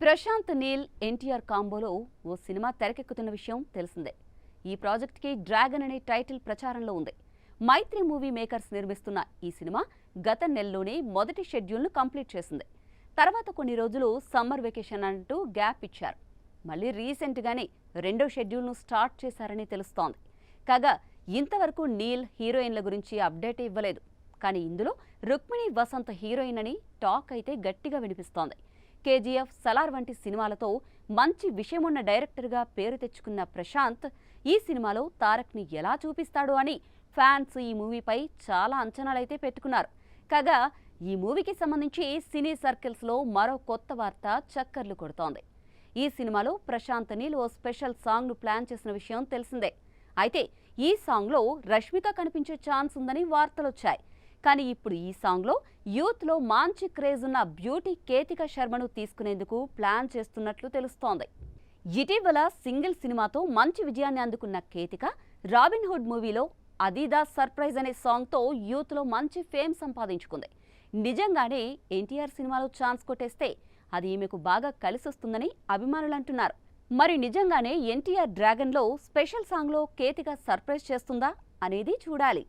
ప్రశాంత్ నీల్ ఎన్టీఆర్ కాంబోలో ఓ cinema తెరకెక్కుతున్న విషయం తెలిసిందే. ఈ ప్రాజెక్ట్కి డ్రాగన్ అనే టైటిల్ ప్రచారంలో ఉంది. మైత్రి మూవీ మేకర్స్ నిర్మిస్తున్న ఈ సినిమా గత నెలలోనే మొదటి షెడ్యూల్ను కంప్లీట్ చేసింది. తర్వాత కొన్ని రోజులు సమ్మర్ వెకేషన్ అంటూ గ్యాప్ ఇచ్చారు. మళ్ళీ రీసెంట్గానే రెండో షెడ్యూల్ను స్టార్ట్ చేశారని తెలుస్తోంది. కాగా ఇంతవరకు నీల్ హీరోయిన్ల గురించి అప్డేట్ ఇవ్వలేదు. కానీ ఇందులో రుక్మిణి వసంత్ హీరోయిన్ అని టాక్ అయితే గట్టిగా వినిపిస్తోంది. కేజీఎఫ్, సలార్ వంటి సినిమాలతో మంచి విషయమున్న డైరెక్టర్గా పేరు తెచ్చుకున్న ప్రశాంత్ ఈ సినిమాలో తారక్ని ఎలా చూపిస్తాడు అని ఫ్యాన్స్ ఈ మూవీపై చాలా అంచనాలైతే పెట్టుకున్నారు. కాగా ఈ మూవీకి సంబంధించి సినీ సర్కిల్స్లో మరో కొత్త వార్త చక్కర్లు కొడుతోంది. ఈ సినిమాలో ప్రశాంత్ నీల్ ఓ స్పెషల్ సాంగ్ను ప్లాన్ చేసిన విషయం తెలిసిందే. అయితే ఈ సాంగ్లో రష్మిక కనిపించే ఛాన్స్ ఉందని వార్తలొచ్చాయి. కానీ ఇప్పుడు ఈ సాంగ్లో యూత్లో మంచి క్రేజ్ ఉన్న బ్యూటీ కేతిక శర్మను తీసుకునేందుకు ప్లాన్ చేస్తున్నట్లు తెలుస్తోంది. ఇటీవల సింగిల్ సినిమాతో మంచి విజయాన్ని అందుకున్న కేతిక రాబిన్హుడ్ మూవీలో అదీదాస్ సర్ప్రైజ్ అనే సాంగ్తో యూత్లో మంచి ఫేమ్ సంపాదించుకుంది. నిజంగానే ఎన్టీఆర్ సినిమాలో ఛాన్స్ కొట్టేస్తే అది ఈమెకు బాగా కలిసొస్తుందని అభిమానులు అంటున్నారు. మరి నిజంగానే ఎన్టీఆర్ డ్రాగన్లో స్పెషల్ సాంగ్లో కేతిక సర్ప్రైజ్ చేస్తుందా అనేది చూడాలి.